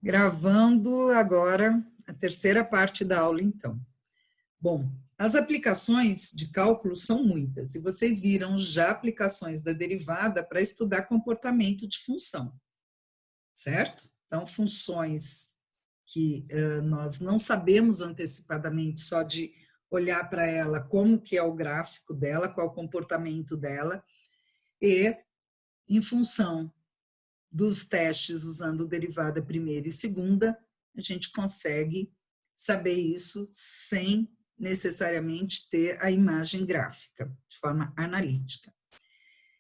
Gravando agora a terceira parte da aula, então. Bom, as aplicações de cálculo são muitas, e vocês viram já aplicações da derivada para estudar comportamento de função, certo? Então, funções que nós não sabemos antecipadamente só de olhar para ela como que é o gráfico dela, qual o comportamento dela, e em função dos testes usando derivada primeira e segunda, a gente consegue saber isso sem necessariamente ter a imagem gráfica, de forma analítica.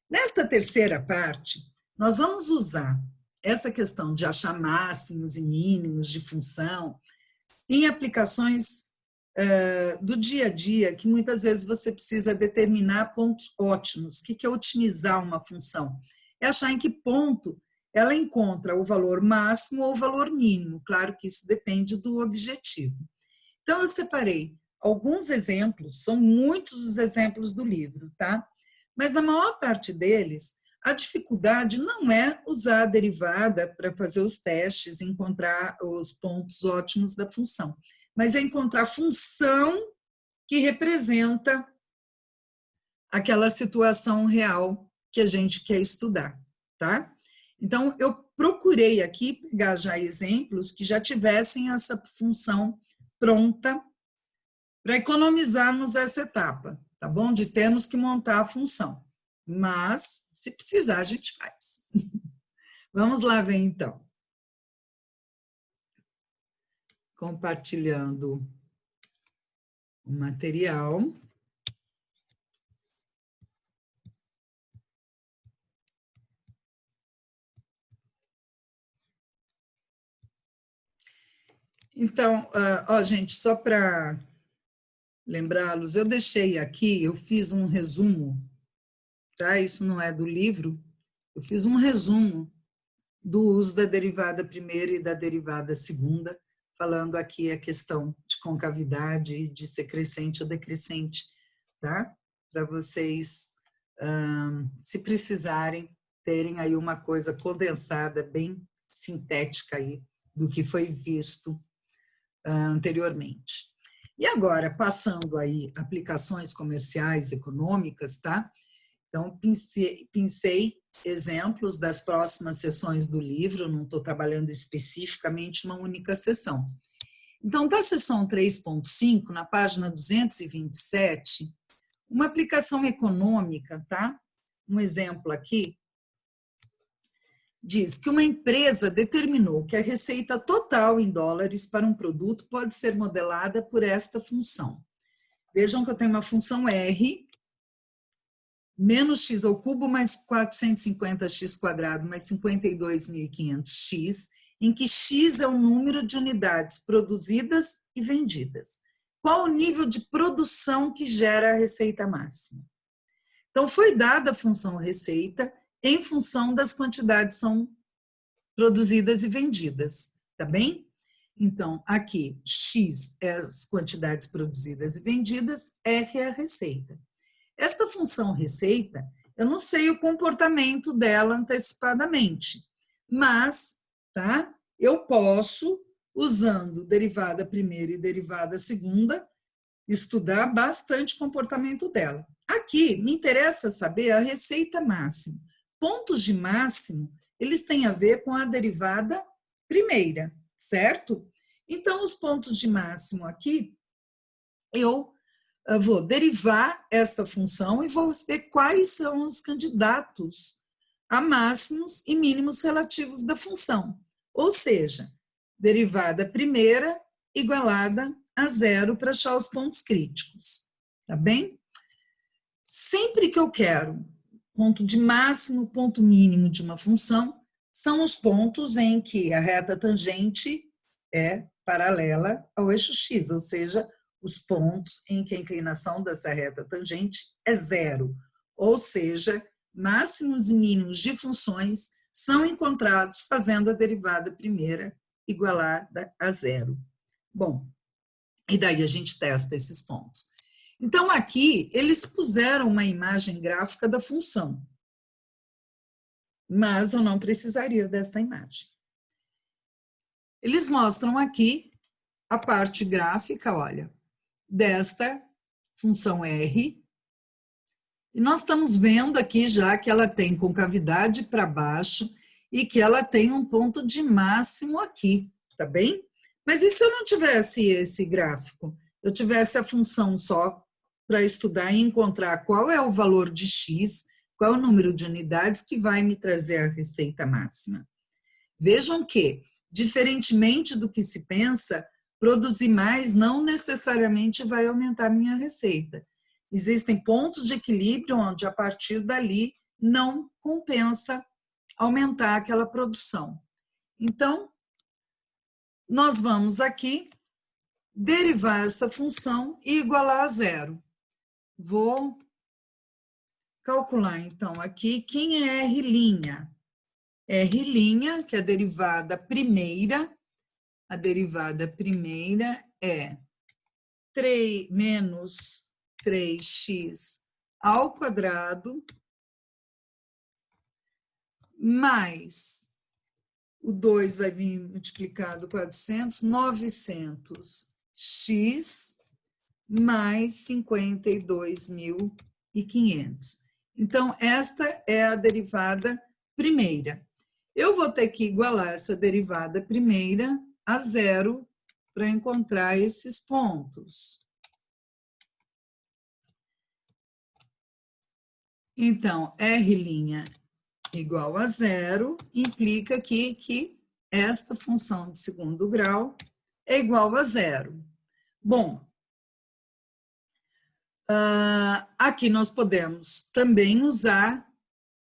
Nesta terceira parte, nós vamos usar essa questão de achar máximos e mínimos de função em aplicações do dia a dia, que muitas vezes você precisa determinar pontos ótimos. O que é otimizar uma função? É achar em que ponto ela encontra o valor máximo ou o valor mínimo. Claro que isso depende do objetivo. Então, eu separei alguns exemplos, são muitos os exemplos do livro, tá? Mas na maior parte deles, a dificuldade não é usar a derivada para fazer os testes e encontrar os pontos ótimos da função, mas é encontrar a função que representa aquela situação real que a gente quer estudar, tá? Então, eu procurei aqui pegar já exemplos que já tivessem essa função pronta para economizarmos essa etapa, tá bom? De termos que montar a função. Mas, se precisar, a gente faz. Vamos lá ver, então. Compartilhando o material. Então, ó, gente, só para lembrá-los, eu deixei aqui, eu fiz um resumo, tá? Isso não é do livro, eu fiz um resumo do uso da derivada primeira e da derivada segunda, falando aqui a questão de concavidade, de ser crescente ou decrescente, tá? Para vocês, se precisarem, terem aí uma coisa condensada, bem sintética aí, do que foi visto anteriormente. E agora, passando aí aplicações comerciais, econômicas, tá? Então, pensei exemplos das próximas sessões do livro, não estou trabalhando especificamente uma única sessão. Então, da sessão 3.5, na página 227, uma aplicação econômica, tá? Um exemplo aqui, diz que uma empresa determinou que a receita total em dólares para um produto pode ser modelada por esta função. Vejam que eu tenho uma função R, menos x ao cubo mais 450x quadrado mais 52.500x, em que x é o número de unidades produzidas e vendidas. Qual o nível de produção que gera a receita máxima? Então, foi dada a função receita em função das quantidades são produzidas e vendidas, tá bem? Então, aqui, x é as quantidades produzidas e vendidas, R é a receita. Esta função receita, eu não sei o comportamento dela antecipadamente, mas, tá? Eu posso, usando derivada primeira e derivada segunda, estudar bastante o comportamento dela. Aqui, me interessa saber a receita máxima. Pontos de máximo, eles têm a ver com a derivada primeira, certo? Então, os pontos de máximo aqui, eu vou derivar esta função e vou ver quais são os candidatos a máximos e mínimos relativos da função. Ou seja, derivada primeira igualada a zero para achar os pontos críticos. Tá bem? Sempre que eu quero ponto de máximo, ponto mínimo de uma função, são os pontos em que a reta tangente é paralela ao eixo x, ou seja, os pontos em que a inclinação dessa reta tangente é zero, ou seja, máximos e mínimos de funções são encontrados fazendo a derivada primeira igualada a zero. Bom, e daí a gente testa esses pontos. Então, aqui, eles puseram uma imagem gráfica da função, mas eu não precisaria desta imagem. Eles mostram aqui a parte gráfica, olha, desta função R. E nós estamos vendo aqui já que ela tem concavidade para baixo e que ela tem um ponto de máximo aqui, tá bem? Mas e se eu não tivesse esse gráfico? Eu tivesse a função só para estudar e encontrar qual é o valor de x, qual é o número de unidades que vai me trazer a receita máxima. Vejam que, diferentemente do que se pensa, produzir mais não necessariamente vai aumentar minha receita. Existem pontos de equilíbrio onde, a partir dali, não compensa aumentar aquela produção. Então, nós vamos aqui derivar esta função e igualar a zero. Vou calcular, então, aqui quem é R'. R', que é a derivada primeira é menos 3x ao quadrado mais o 2 vai vir multiplicado 400, 900x mais 52.500. Então, esta é a derivada primeira. Eu vou ter que igualar essa derivada primeira a zero para encontrar esses pontos. Então, R' igual a zero implica aqui que esta função de segundo grau é igual a zero. Bom, aqui nós podemos também usar,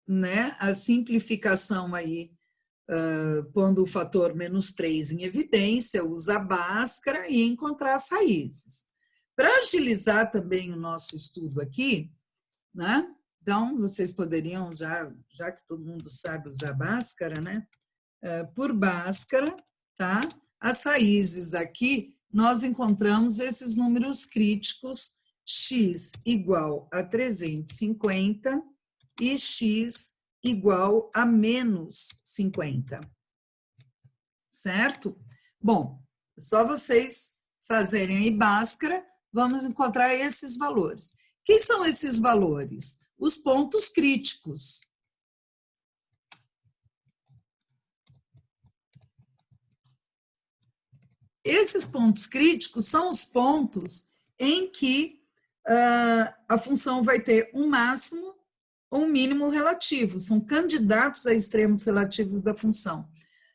né, a simplificação aí, pondo o fator menos 3 em evidência, usa a Bhaskara e encontrar as raízes. Para agilizar também o nosso estudo aqui, né, então vocês poderiam, já que todo mundo sabe usar Bhaskara, né, por Bhaskara, tá? As raízes aqui, nós encontramos esses números críticos, x igual a 350 e x igual a menos 50, certo? Bom, só vocês fazerem aí Bhaskara, vamos encontrar esses valores. Quem são esses valores? Os pontos críticos. Esses pontos críticos são os pontos em que a função vai ter um máximo ou um mínimo relativo, são candidatos a extremos relativos da função.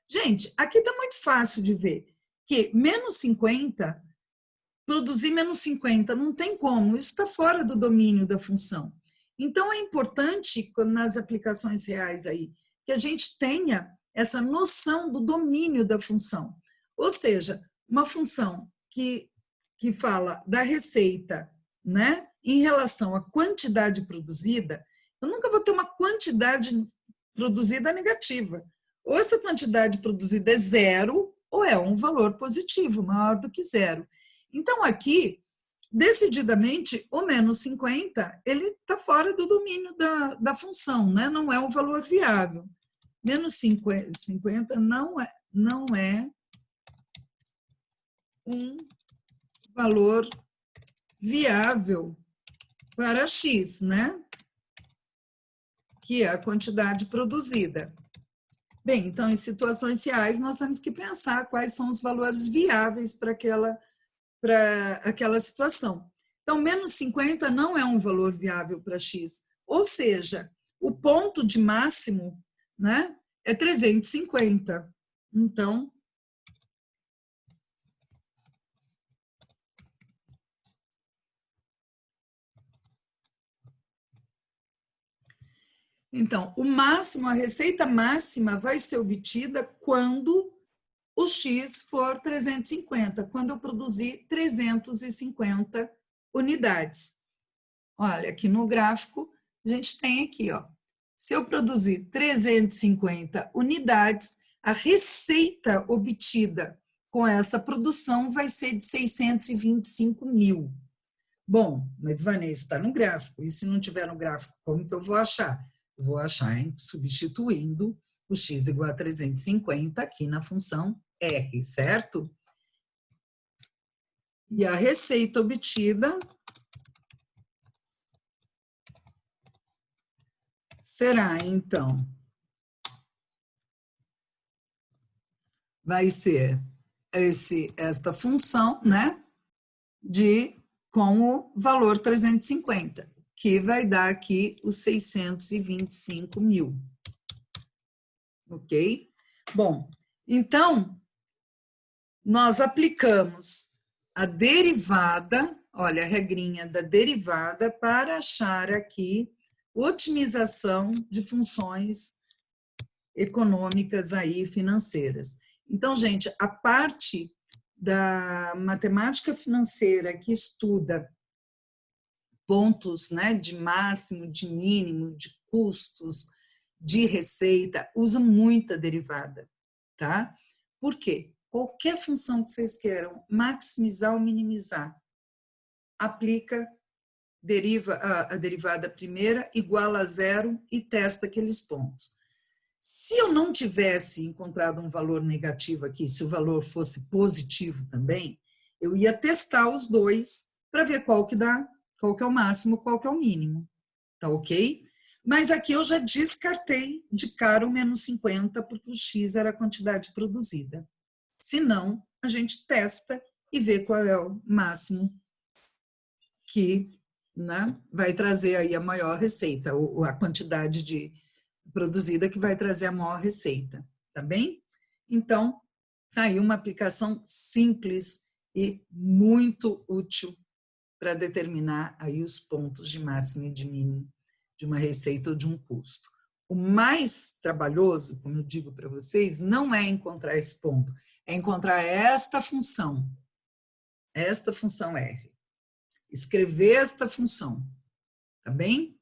Gente, aqui está muito fácil de ver que menos 50, produzir menos 50, não tem como, isso está fora do domínio da função. Então, é importante, nas aplicações reais aí, que a gente tenha essa noção do domínio da função. Ou seja, uma função que fala da receita, né, em relação à quantidade produzida, eu nunca vou ter uma quantidade produzida negativa. Ou essa quantidade produzida é zero, ou é um valor positivo, maior do que zero. Então, aqui, decididamente, o menos 50, ele está fora do domínio da função, né? Não é um valor viável. Menos 50 não é um valor viável para x, né? Que é a quantidade produzida. Bem, então, em situações reais, nós temos que pensar quais são os valores viáveis para aquela situação. Então, menos 50 não é um valor viável para x, ou seja, o ponto de máximo, né, é 350. Então, o máximo, a receita máxima vai ser obtida quando o x for 350, quando eu produzir 350 unidades. Olha, aqui no gráfico, a gente tem aqui, ó, se eu produzir 350 unidades, a receita obtida com essa produção vai ser de 625 mil. Bom, mas Vanessa, isso está no gráfico, e se não tiver no gráfico, como que eu vou achar? Eu vou achar substituindo o x igual a 350 aqui na função R, certo? E a receita obtida será, então, vai ser esta função, né, com o valor 350, que vai dar aqui os 625 mil. Ok? Bom, então, nós aplicamos a derivada, olha, a regrinha da derivada para achar aqui otimização de funções econômicas aí, financeiras. Então, gente, a parte da matemática financeira que estuda pontos, né, de máximo, de mínimo, de custos, de receita, usa muita derivada, tá? Por quê? Qualquer função que vocês queiram maximizar ou minimizar, aplica a derivada primeira igual a zero e testa aqueles pontos. Se eu não tivesse encontrado um valor negativo aqui, se o valor fosse positivo também, eu ia testar os dois para ver qual que dá, qual que é o máximo, qual que é o mínimo, tá ok? Mas aqui eu já descartei de cara o menos 50, porque o X era a quantidade produzida. Se não, a gente testa e vê qual é o máximo que, né, vai trazer aí a maior receita, ou a quantidade produzida que vai trazer a maior receita, tá bem? Então, tá aí uma aplicação simples e muito útil para determinar aí os pontos de máximo e de mínimo de uma receita ou de um custo. O mais trabalhoso, como eu digo para vocês, não é encontrar esse ponto, é encontrar esta função R, escrever esta função, tá bem?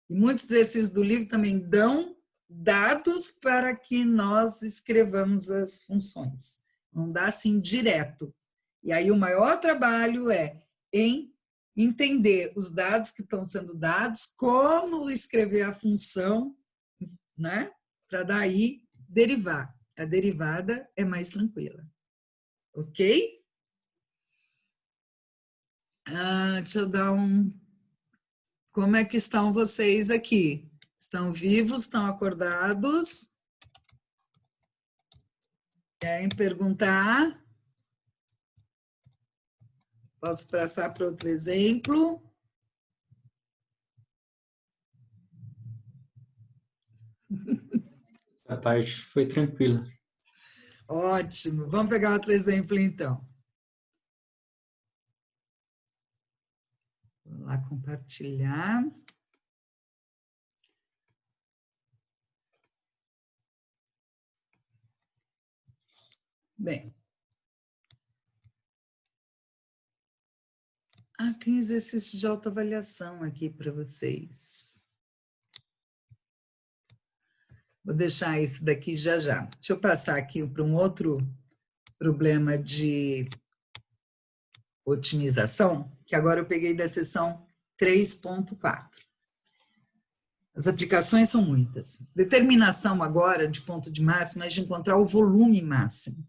E muitos exercícios do livro também dão dados para que nós escrevamos as funções. Não dá assim direto. E aí o maior trabalho é em entender os dados que estão sendo dados, como escrever a função, né? Para daí derivar. A derivada é mais tranquila. Ok? Deixa eu dar Como é que estão vocês aqui? Estão vivos? Estão acordados? Querem perguntar? Posso passar para outro exemplo? A parte foi tranquila. Ótimo. Vamos pegar outro exemplo, então. Vou lá compartilhar. Bem. Tem exercício de autoavaliação aqui para vocês. Vou deixar isso daqui já já. Deixa eu passar aqui para um outro problema de otimização, que agora eu peguei da seção 3.4. As aplicações são muitas. Determinação agora de ponto de máximo é de encontrar o volume máximo.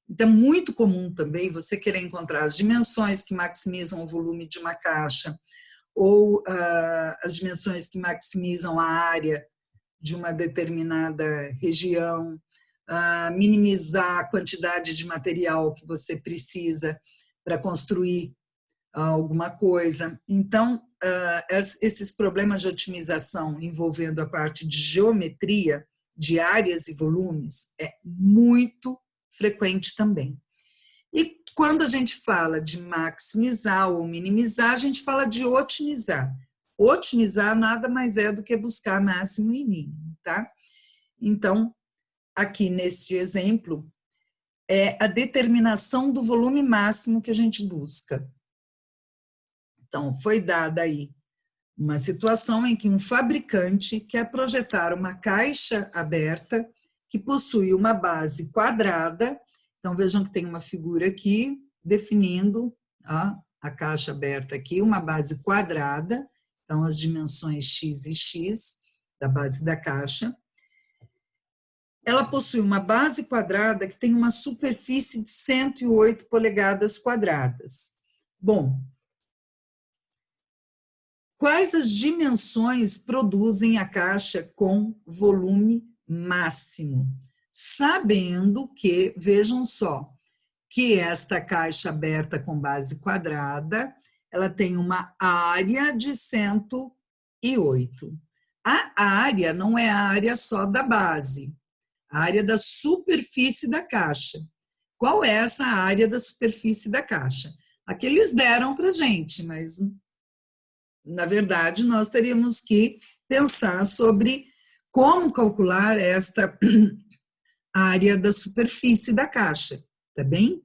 Então, é muito comum também você querer encontrar as dimensões que maximizam o volume de uma caixa ou as dimensões que maximizam a área de uma determinada região, minimizar a quantidade de material que você precisa para construir alguma coisa. Então, esses problemas de otimização envolvendo a parte de geometria, de áreas e volumes, é muito frequente também. E quando a gente fala de maximizar ou minimizar, a gente fala de otimizar. Otimizar nada mais é do que buscar máximo e mínimo, tá? Então, aqui neste exemplo, é a determinação do volume máximo que a gente busca. Então, foi dada aí uma situação em que um fabricante quer projetar uma caixa aberta que possui uma base quadrada. Então, vejam que tem uma figura aqui definindo a caixa aberta aqui, uma base quadrada, então as dimensões x e x da base da caixa. ela possui uma base quadrada que tem uma superfície de 108 polegadas quadradas. Bom, quais as dimensões produzem a caixa com volume máximo? Sabendo que, vejam só, que esta caixa aberta com base quadrada, ela tem uma área de 108. A área não é a área só da base, a área da superfície da caixa. Qual é essa área da superfície da caixa? A que eles deram para a gente, mas, na verdade, nós teríamos que pensar sobre como calcular esta área da superfície da caixa, tá bem?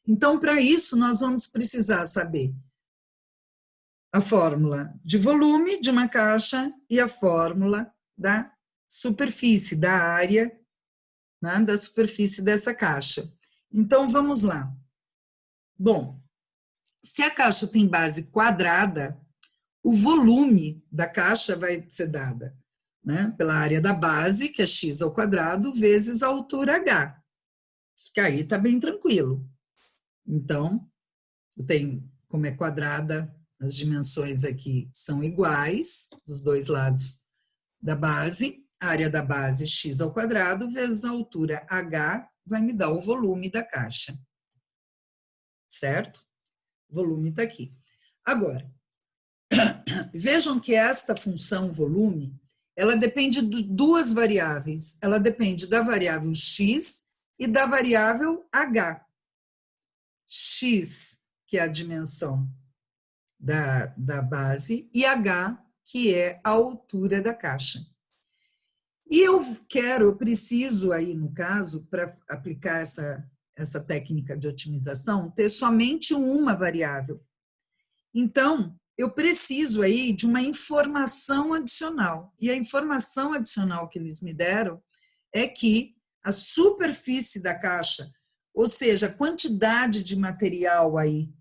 Então, para isso, nós vamos precisar saber a fórmula de volume de uma caixa e a fórmula da superfície, da área, né, da superfície dessa caixa. Então, vamos lá. Bom, se a caixa tem base quadrada, o volume da caixa vai ser dada, né, pela área da base, que é x ao quadrado, vezes a altura h. Que aí está bem tranquilo. Então, eu tenho, como é quadrada, as dimensões aqui são iguais, dos dois lados da base, a área da base x ao quadrado, vezes a altura h, vai me dar o volume da caixa. Certo? O volume está aqui. Agora, vejam que esta função volume, ela depende de duas variáveis. Ela depende da variável x e da variável h. X, que é a dimensão da base, e h, que é a altura da caixa. E eu preciso aí, no caso, para aplicar essa técnica de otimização, ter somente uma variável. Então, eu preciso aí de uma informação adicional. E a informação adicional que eles me deram é que a superfície da caixa, ou seja, a quantidade de material aí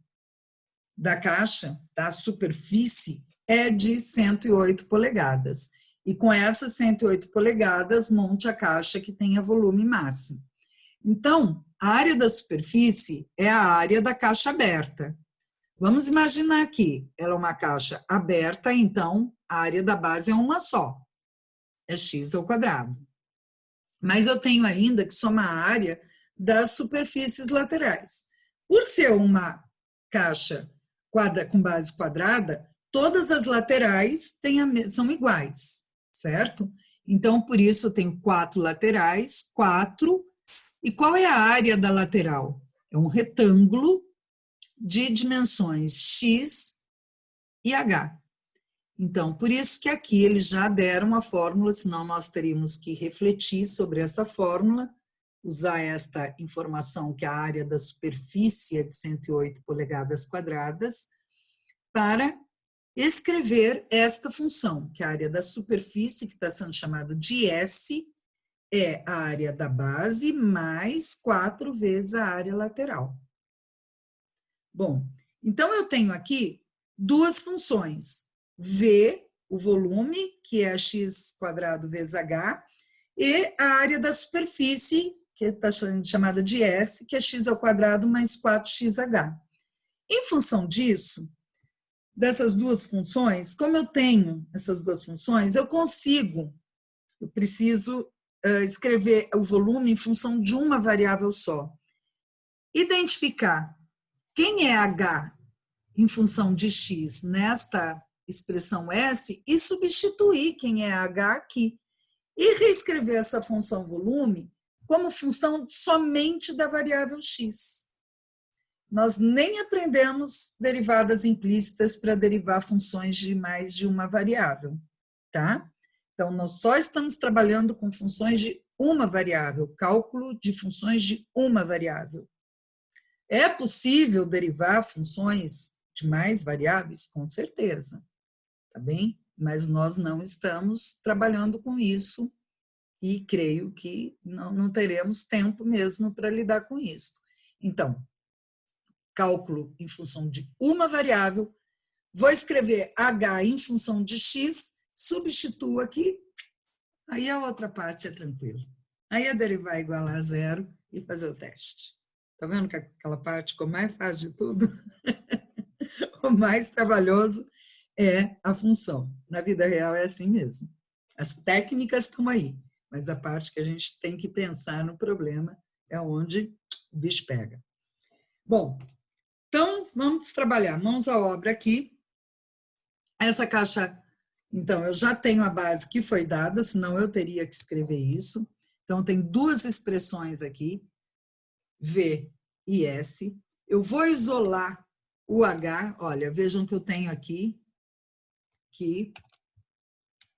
da caixa, tá? A superfície é de 108 polegadas. E com essas 108 polegadas, monte a caixa que tenha volume máximo. Então, a área da superfície é a área da caixa aberta. Vamos imaginar aqui, ela é uma caixa aberta, então a área da base é uma só, é x ao quadrado. Mas eu tenho ainda que somar a área das superfícies laterais. Por ser uma caixa com base quadrada, todas as laterais são iguais, certo? Então, por isso, eu tenho 4 laterais, 4. E qual é a área da lateral? É um retângulo de dimensões x e h. Então, por isso que aqui eles já deram a fórmula, senão nós teríamos que refletir sobre essa fórmula, usar esta informação que a área da superfície é de 108 polegadas quadradas, para escrever esta função, que a área da superfície, que está sendo chamada de S, é a área da base mais 4 vezes a área lateral. Bom, então eu tenho aqui duas funções. V, o volume, que é x quadrado vezes h, e a área da superfície, que está chamada de S, que é x ao quadrado mais 4xh. Em função disso, dessas duas funções, como eu tenho essas duas funções, eu preciso escrever o volume em função de uma variável só. Identificar quem é h em função de x nesta expressão S e substituir quem é h aqui. E reescrever essa função volume como função somente da variável x. Nós nem aprendemos derivadas implícitas para derivar funções de mais de uma variável, tá? Então, nós só estamos trabalhando com funções de uma variável, cálculo de funções de uma variável. É possível derivar funções de mais variáveis? Com certeza, tá bem? Mas nós não estamos trabalhando com isso e creio que não teremos tempo mesmo para lidar com isso. Então, cálculo em função de uma variável, vou escrever h em função de x, substituo aqui, aí a outra parte é tranquila, Aí é derivar igual a zero e fazer o teste. Tá vendo que aquela parte ficou mais fácil de tudo? O mais trabalhoso é a função. Na vida real é assim mesmo. As técnicas estão aí, mas a parte que a gente tem que pensar no problema é onde o bicho pega. Bom, então vamos trabalhar. Mãos à obra aqui. Essa caixa, então, eu já tenho a base que foi dada, senão eu teria que escrever isso. Então, tem duas expressões aqui, V e S. Eu vou isolar o H, olha, vejam que eu tenho aqui, que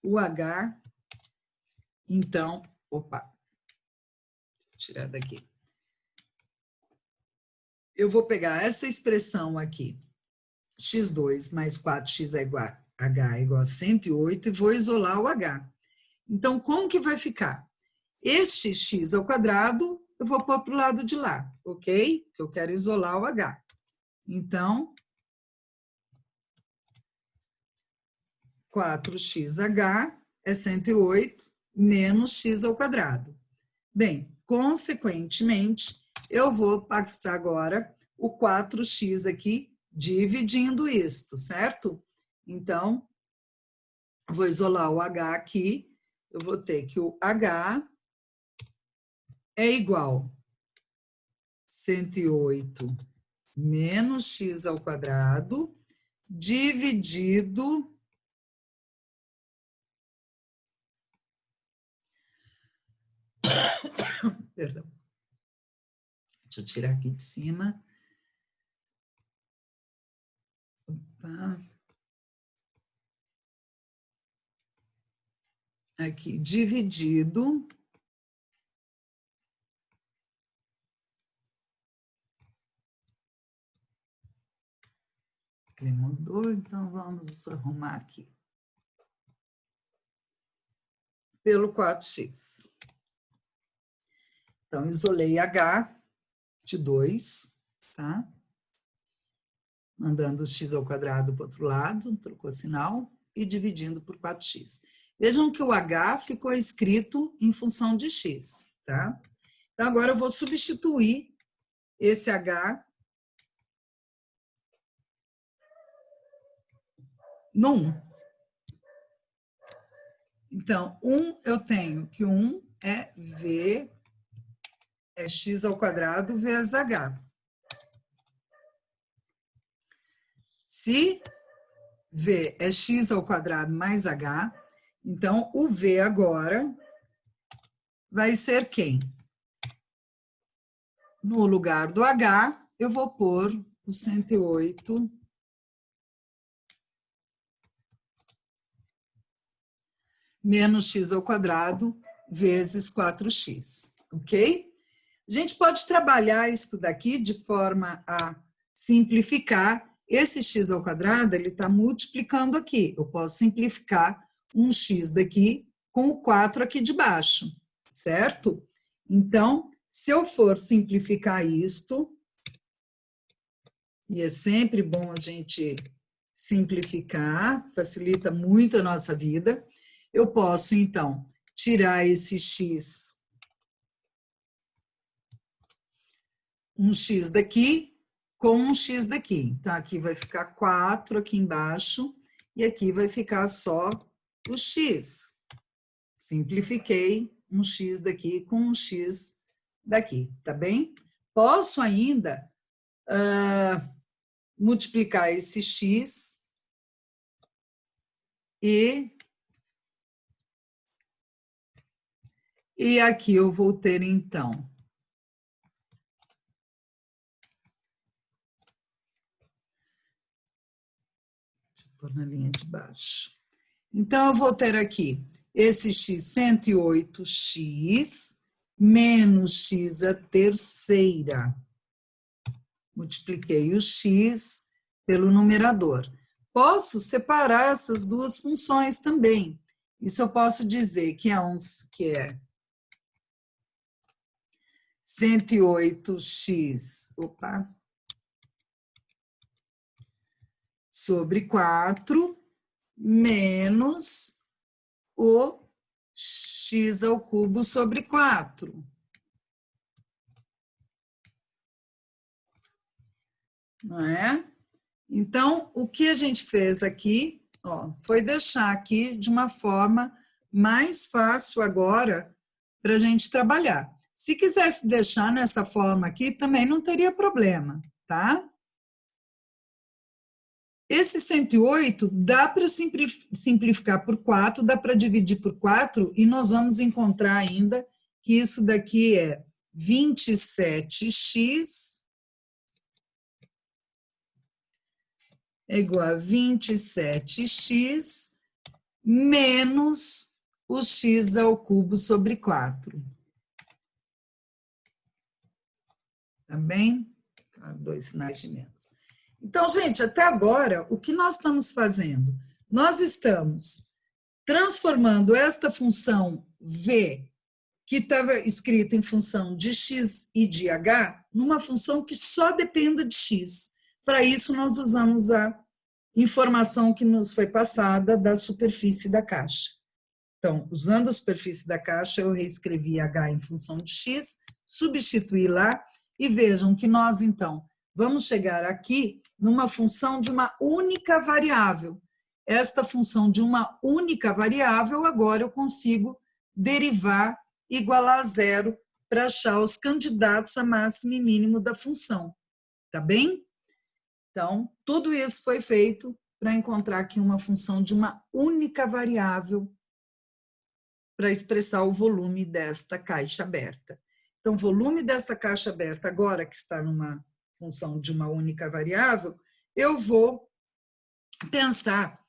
o H, então, opa, vou tirar daqui. Eu vou pegar essa expressão aqui, x2 mais 4x é igual, H é igual a 108, e vou isolar o H. Então, como que vai ficar? Este x ao quadrado, eu vou pôr para o lado de lá, ok? Eu quero isolar o H. Então, 4xh é 108 menos x ao quadrado. Bem, consequentemente, eu vou passar agora o 4x aqui, dividindo isto, certo? Então, vou isolar o h aqui, eu vou ter que o h é igual a 108 menos x ao quadrado, dividido perdão, deixa eu tirar aqui de cima. Opa. Aqui, dividido ele mudou, então vamos arrumar aqui. Pelo 4x. Então, isolei H de 2, tá? Mandando o x ao quadrado para o outro lado, trocou sinal, e dividindo por 4x. Vejam que o H ficou escrito em função de x, tá? Então, agora eu vou substituir esse H no 1. Então, 1 eu tenho que 1 é V, é x ao quadrado vezes H. Se V é x ao quadrado mais H, então o V agora vai ser quem? No lugar do H, eu vou pôr o 108 menos x ao quadrado vezes 4x, ok? A gente pode trabalhar isso daqui de forma a simplificar. Esse x ao quadrado, ele está multiplicando aqui. Eu posso simplificar um x daqui com o 4 aqui de baixo, certo? Então, se eu for simplificar isto, e é sempre bom a gente simplificar, facilita muito a nossa vida, eu posso, então, tirar esse x, um x daqui, com um x daqui. Então, aqui vai ficar 4 aqui embaixo, e aqui vai ficar só o x. Simplifiquei um x daqui com um x daqui, tá bem? Posso ainda multiplicar esse x e aqui eu vou ter, então, deixa eu pôr na linha de baixo. Então, eu vou ter aqui esse x, 108x, menos x a terceira. Multipliquei o x pelo numerador. Posso separar essas duas funções também. Isso eu posso dizer que é 108x, sobre 4, menos o x x ao cubo sobre 4. Não é? Então, o que a gente fez aqui, ó, foi deixar aqui de uma forma mais fácil agora para a gente trabalhar. Se quisesse deixar nessa forma aqui, também não teria problema, tá? Esse 108 dá para simplificar por 4, dá para dividir por 4 e nós vamos encontrar ainda que isso daqui é 27x é igual a 27x menos o x ao cubo sobre 4. Tá bem? 2 sinais de menos. Então, gente, até agora, o que nós estamos fazendo? Nós estamos transformando esta função v, que estava escrita em função de x e de h, numa função que só dependa de x. Para isso, nós usamos a informação que nos foi passada da superfície da caixa. Então, usando a superfície da caixa, eu reescrevi h em função de x, substituí lá, e vejam que nós, então, vamos chegar aqui numa função de uma única variável. Esta função de uma única variável, agora eu consigo derivar igualar a zero para achar os candidatos a máximo e mínimo da função. Tá bem? Então, tudo isso foi feito para encontrar aqui uma função de uma única variável para expressar o volume desta caixa aberta. Então, o volume desta caixa aberta, agora que está numa função de uma única variável, eu vou pensar,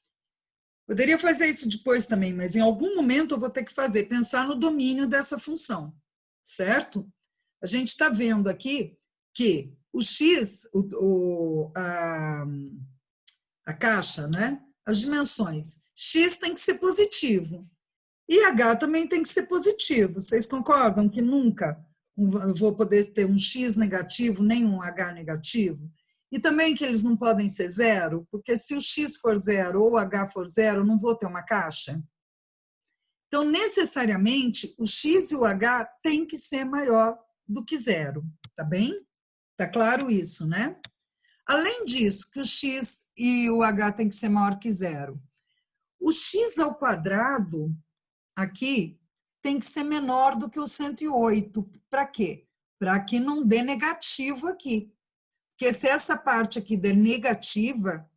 poderia fazer isso depois também, mas em algum momento eu vou ter que pensar no domínio dessa função, certo? A gente está vendo aqui que o x, a caixa, né? As dimensões, x tem que ser positivo e h também tem que ser positivo. Vocês concordam que nunca eu vou poder ter um x negativo, nem um h negativo? E também que eles não podem ser zero, porque se o x for zero ou o h for zero, eu não vou ter uma caixa. Então, necessariamente, o x e o h tem que ser maior do que zero, tá bem? Tá claro isso, né? Além disso, que o x e o h tem que ser maior que zero. O x ao quadrado, aqui, tem que ser menor do que o 108. Para quê? Para que não dê negativo aqui. Porque se essa parte aqui der negativa,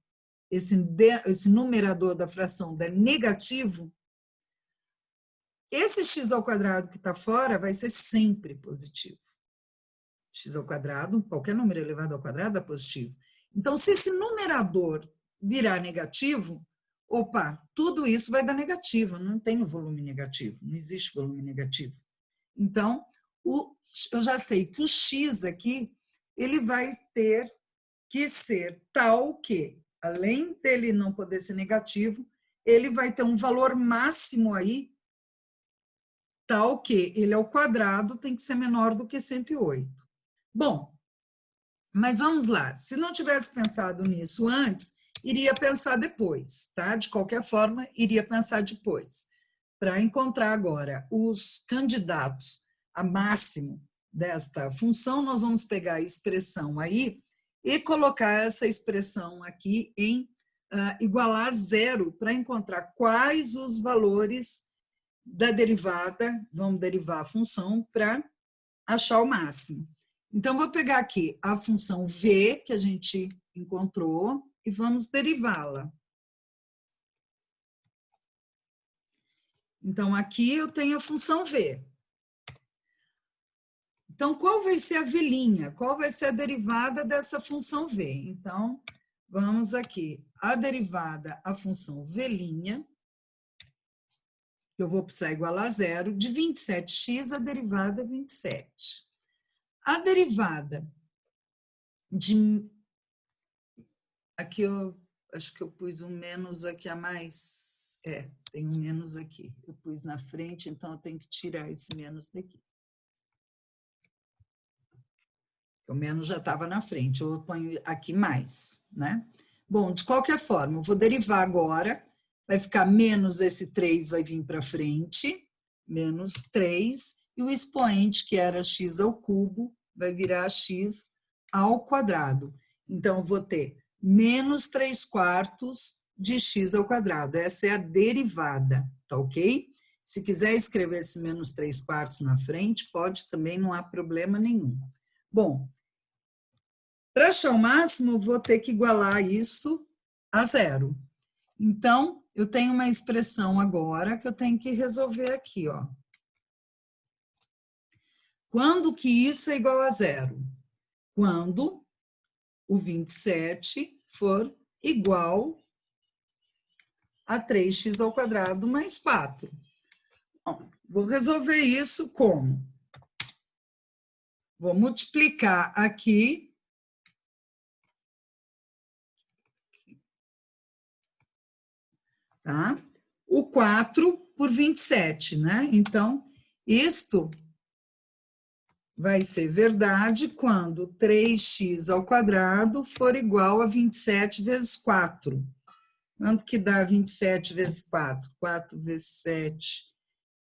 esse numerador da fração der negativo, esse x ao quadrado que está fora vai ser sempre positivo. X ao quadrado, qualquer número elevado ao quadrado é positivo. Então, se esse numerador virar negativo, opa, tudo isso vai dar negativo, não tem volume negativo, não existe volume negativo. Então, eu já sei que o x aqui, ele vai ter que ser tal que, além dele não poder ser negativo, ele vai ter um valor máximo aí, tal que ele ao quadrado tem que ser menor do que 108. Bom, mas vamos lá, se não tivesse pensado nisso antes, iria pensar depois, tá? De qualquer forma, iria pensar depois. Para encontrar agora os candidatos a máximo desta função, nós vamos pegar a expressão aí e colocar essa expressão aqui em igualar a zero para encontrar quais os valores da derivada, vamos derivar a função para achar o máximo. Então, vou pegar aqui a função v que a gente encontrou e vamos derivá-la. Então, aqui eu tenho a função v. Então, qual vai ser a v'? Qual vai ser a derivada dessa função v? Então, vamos aqui. A derivada, a função v', eu vou precisar igualar a zero, de 27x, a derivada é 27. A derivada de... Aqui eu acho que eu pus um menos aqui a mais. Tem um menos aqui. Eu pus na frente, então eu tenho que tirar esse menos daqui. O menos já estava na frente, eu ponho aqui mais, né? Bom, de qualquer forma, eu vou derivar agora, vai ficar menos esse 3 vai vir para frente, menos 3, e o expoente, que era x ao cubo, vai virar x ao quadrado. Então, vou ter menos 3/4 de x ao quadrado. Essa é a derivada, tá ok? Se quiser escrever esse menos 3/4 na frente, pode também, não há problema nenhum. Bom, para achar o máximo, eu vou ter que igualar isso a zero. Então, eu tenho uma expressão agora que eu tenho que resolver aqui, ó. Quando que isso é igual a zero? Quando o 27 for igual a 3x ao quadrado mais 4. Bom, vou resolver isso como? Vou multiplicar aqui tá? O 4 por 27, né? Então, isto vai ser verdade quando 3x ao quadrado for igual a 27 vezes 4. Quanto que dá 27 vezes 4? 4 vezes 7,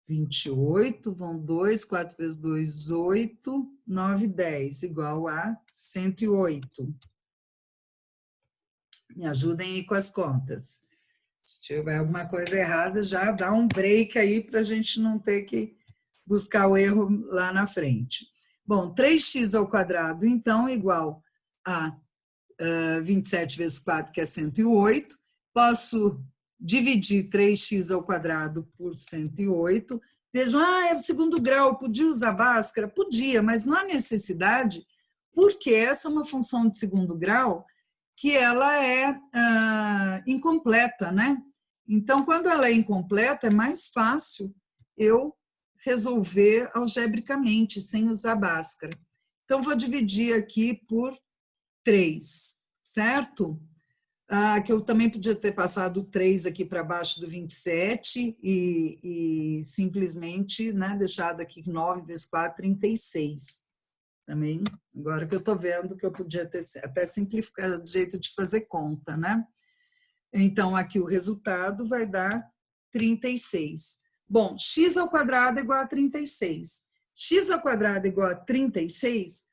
28, vão 2, 4 vezes 2, 8, 9, 10, igual a 108. Me ajudem aí com as contas. Se tiver alguma coisa errada, já dá um break aí para a gente não ter que buscar o erro lá na frente. Bom, 3x ao quadrado, então, igual a 27 vezes 4, que é 108. Posso dividir 3x ao quadrado por 108. Vejam, é o segundo grau, podia usar Bhaskara? Podia, mas não há necessidade, porque essa é uma função de segundo grau que ela é incompleta, né? Então, quando ela é incompleta, é mais fácil eu resolver algebricamente, sem usar Bhaskara. Então, vou dividir aqui por 3, certo? Que eu também podia ter passado 3 aqui para baixo do 27 e simplesmente, né, deixado aqui 9 vezes 4, 36. Também, agora que eu estou vendo que eu podia ter até simplificado o jeito de fazer conta, né? Então, aqui o resultado vai dar 36. Bom, x ao quadrado é igual a 36. X ao quadrado é igual a 36,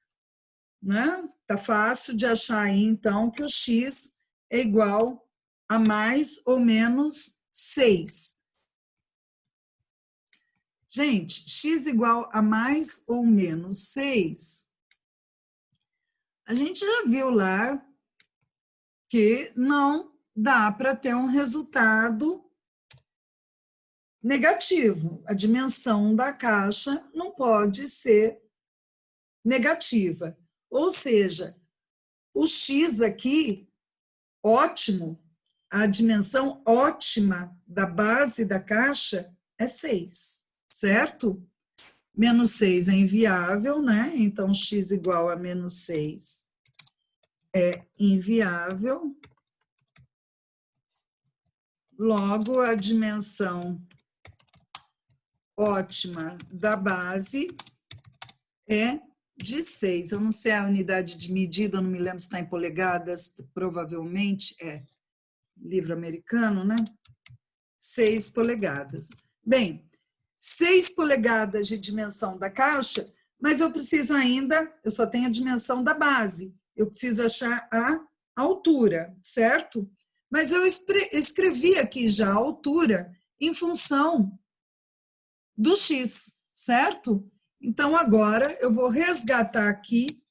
né? Tá fácil de achar aí, então, que o x é igual a mais ou menos 6. Gente, x igual a mais ou menos 6, a gente já viu lá que não dá para ter um resultado negativo. A dimensão da caixa não pode ser negativa. Ou seja, o x aqui, ótimo, a dimensão ótima da base da caixa é 6, certo? Menos 6 é inviável, né? Então, x igual a menos 6 é inviável. Logo, a dimensão ótima da base é de 6. Eu não sei a unidade de medida, eu não me lembro se está em polegadas, provavelmente é livro americano, né? 6 polegadas. Bem, 6 polegadas de dimensão da caixa, mas eu preciso ainda, eu só tenho a dimensão da base, eu preciso achar a altura, certo? Mas eu escrevi aqui já a altura em função do x, certo? Então, agora eu vou resgatar aqui.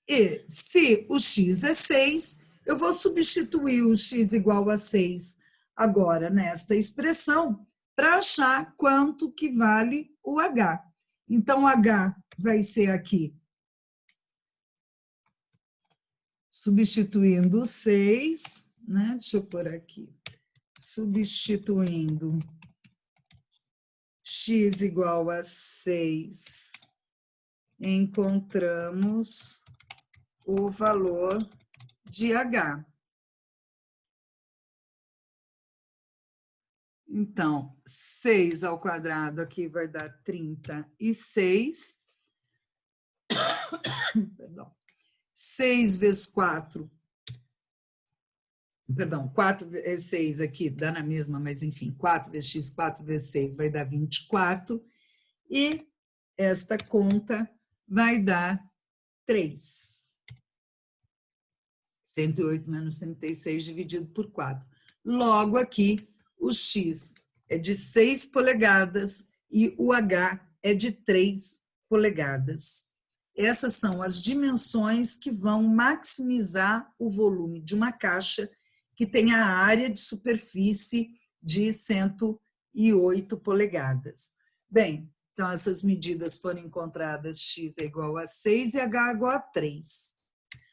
E se o x é 6, eu vou substituir o x igual a 6 agora nesta expressão para achar quanto que vale o h. Então, h vai ser aqui, substituindo 6, né? Deixa eu pôr aqui. Substituindo x igual a 6, encontramos o valor de h. Então, 6 ao quadrado aqui vai dar 36. Perdão. 6 vezes 4 perdão, 4 vezes 6 aqui dá na mesma, mas enfim, 4 vezes x, 4 vezes 6 vai dar 24, e esta conta vai dar 3. 108 menos 36 dividido por 4. Logo aqui, o x é de 6 polegadas e o h é de 3 polegadas. Essas são as dimensões que vão maximizar o volume de uma caixa que tem a área de superfície de 108 polegadas. Bem, então essas medidas foram encontradas, x é igual a 6 e h é igual a 3.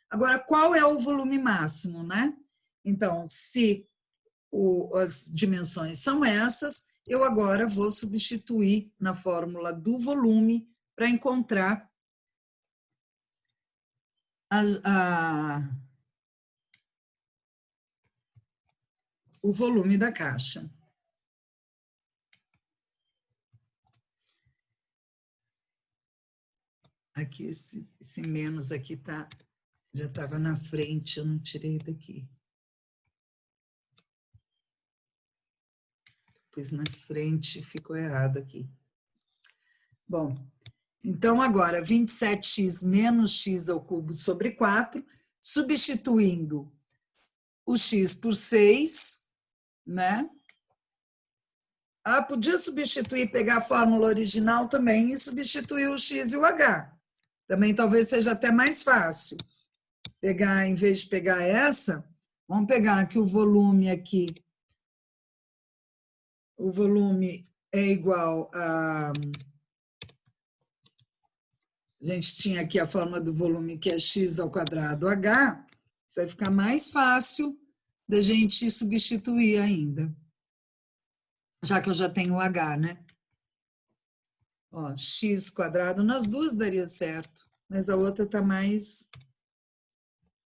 Agora, qual é o volume máximo, né? Então, se as dimensões são essas, eu agora vou substituir na fórmula do volume para encontrar o volume da caixa. Aqui, esse menos aqui tá, já estava na frente, eu não tirei daqui. Pus na frente, ficou errado aqui. Bom, então agora 27x menos x ao cubo sobre 4, substituindo o x por 6, né? Ah, podia substituir, pegar a fórmula original também e substituir o x e o h. Também talvez seja até mais fácil. Pegar, em vez de pegar essa, vamos pegar aqui o volume aqui. O volume é igual a... A gente tinha aqui a forma do volume, que é x ao quadrado h. Vai ficar mais fácil da gente substituir ainda. Já que eu já tenho o h, né? Ó, x quadrado, nas duas daria certo, mas a outra está mais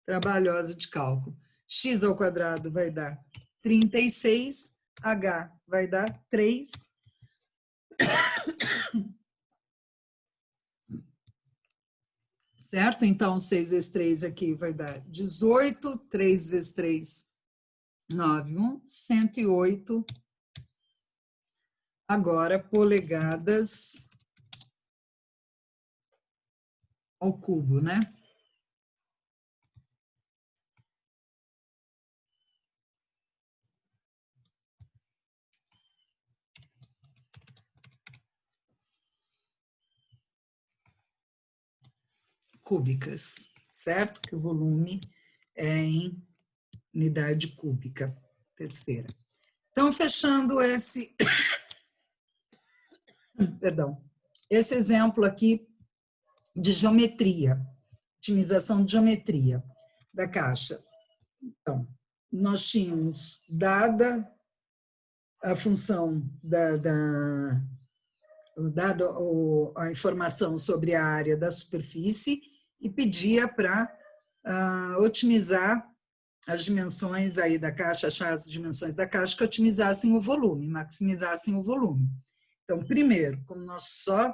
trabalhosa de cálculo. X ao quadrado vai dar 36, h vai dar 3. Certo? Então, 6 vezes 3 aqui vai dar 18, 3 vezes 3, 9, 108. Agora, polegadas ao cubo, né? Cúbicas, certo? Que o volume é em unidade cúbica, terceira. Então, fechando esse... Perdão. Esse exemplo aqui de geometria, otimização de geometria da caixa. Então, nós tínhamos dada a função dada a informação sobre a área da superfície e pedia para otimizar as dimensões aí da caixa, achar as dimensões da caixa que otimizassem o volume, maximizassem o volume. Então, primeiro, como nós só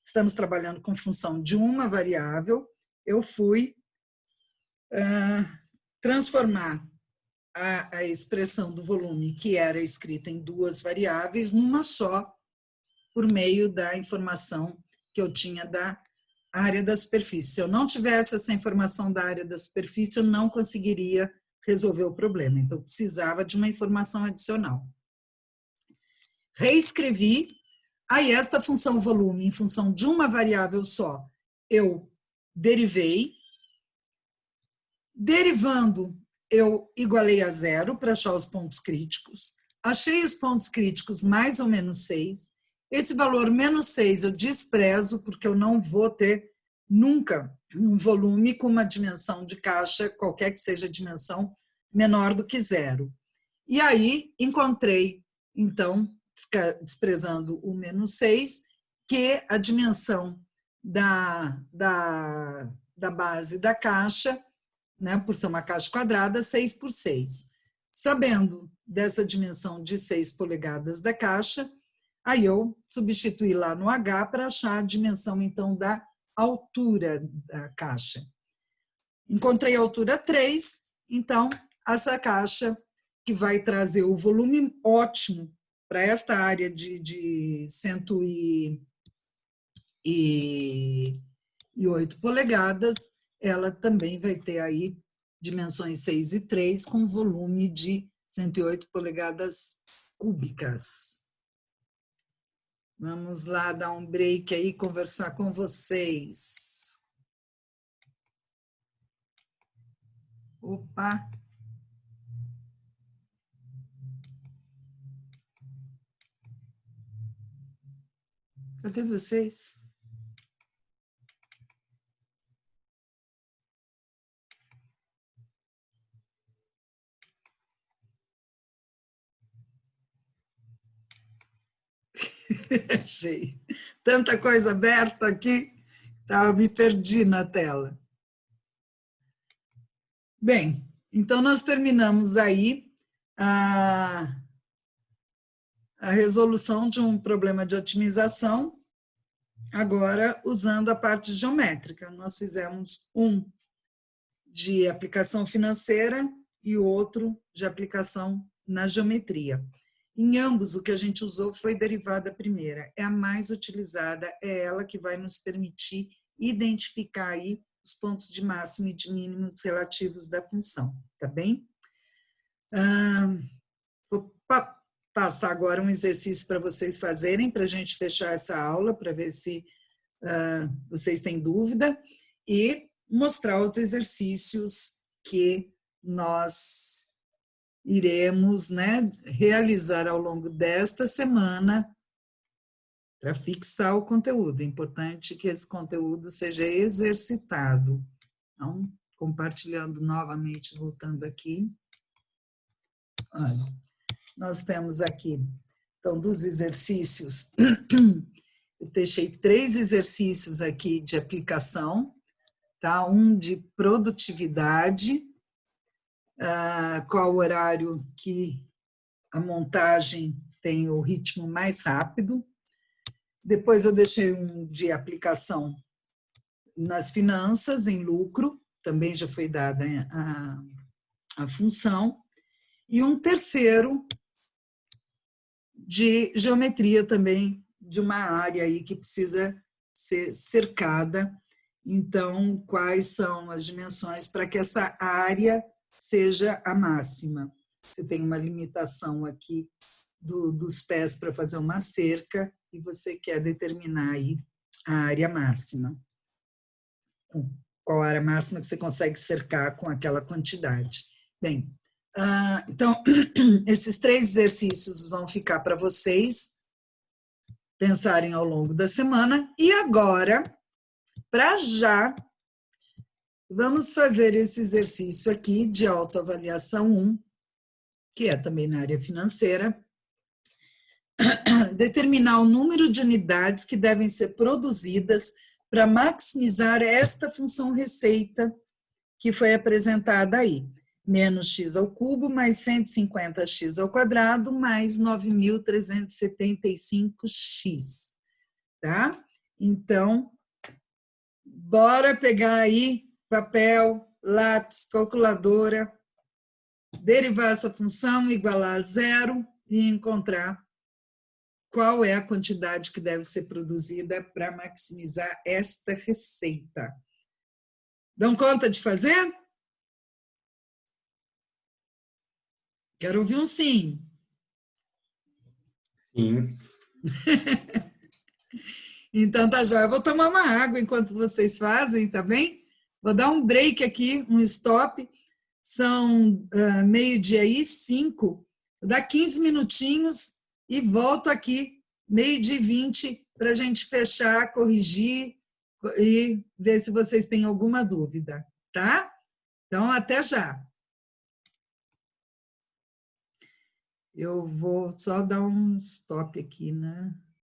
estamos trabalhando com função de uma variável, eu fui transformar a expressão do volume, que era escrita em duas variáveis, numa só, por meio da informação que eu tinha da área da superfície. Se eu não tivesse essa informação da área da superfície, eu não conseguiria resolver o problema. Então, precisava de uma informação adicional. Reescrevi, aí esta função volume, em função de uma variável só, eu derivei. Derivando, eu igualei a 0 para achar os pontos críticos. Achei os pontos críticos mais ou menos 6. Esse valor menos 6 eu desprezo, porque eu não vou ter nunca um volume com uma dimensão de caixa, qualquer que seja a dimensão, menor do que 0. E aí encontrei, então, desprezando o menos 6, que a dimensão da base da caixa, né, por ser uma caixa quadrada, 6 por 6. Sabendo dessa dimensão de 6 polegadas da caixa, aí eu substituí lá no H para achar a dimensão, então, da altura da caixa. Encontrei a altura 3, então, essa caixa que vai trazer o volume ótimo para esta área de 108 polegadas, ela também vai ter aí dimensões 6 e 3 com volume de 108 polegadas cúbicas. Vamos lá dar um break aí, conversar com vocês. Opa! Cadê vocês? Achei. Tanta coisa aberta aqui, me perdi na tela. Bem, então nós terminamos aí a resolução de um problema de otimização, agora usando a parte geométrica. Nós fizemos um de aplicação financeira e o outro de aplicação na geometria. Em ambos, o que a gente usou foi derivada primeira. É a mais utilizada, é ela que vai nos permitir identificar aí os pontos de máximo e de mínimos relativos da função, tá bem? Vou passar agora um exercício para vocês fazerem, para a gente fechar essa aula, para ver se vocês têm dúvida, e mostrar os exercícios que nós iremos, né, realizar ao longo desta semana para fixar o conteúdo. É importante que esse conteúdo seja exercitado. Então, compartilhando novamente, voltando aqui. Olha, nós temos aqui, então, dos exercícios, eu deixei 3 exercícios aqui de aplicação, tá? Um de produtividade, qual o horário que a montagem tem o ritmo mais rápido. Depois eu deixei um de aplicação nas finanças, em lucro, também já foi dada a função. E um terceiro de geometria também, de uma área aí que precisa ser cercada. Então, quais são as dimensões para que essa área seja a máxima? Você tem uma limitação aqui dos pés para fazer uma cerca e você quer determinar aí a área máxima. Qual a área máxima que você consegue cercar com aquela quantidade? Bem, então, esses 3 exercícios vão ficar para vocês pensarem ao longo da semana. E agora, para já, vamos fazer esse exercício aqui de autoavaliação 1, que é também na área financeira. Determinar o número de unidades que devem ser produzidas para maximizar esta função receita que foi apresentada aí. Menos x ao cubo, mais 150x ao quadrado, mais 9.375x. Tá? Então, bora pegar aí papel, lápis, calculadora, derivar essa função, igualar a 0 e encontrar qual é a quantidade que deve ser produzida para maximizar esta receita. Dão conta de fazer? Quero ouvir um sim. Sim. Então tá já. Eu vou tomar uma água enquanto vocês fazem, tá bem? Vou dar um break aqui, um stop. São 12h05. Vou dar 15 minutinhos e volto aqui, 12h20, para a gente fechar, corrigir e ver se vocês têm alguma dúvida, tá? Então, até já. Eu vou só dar um stop aqui, né?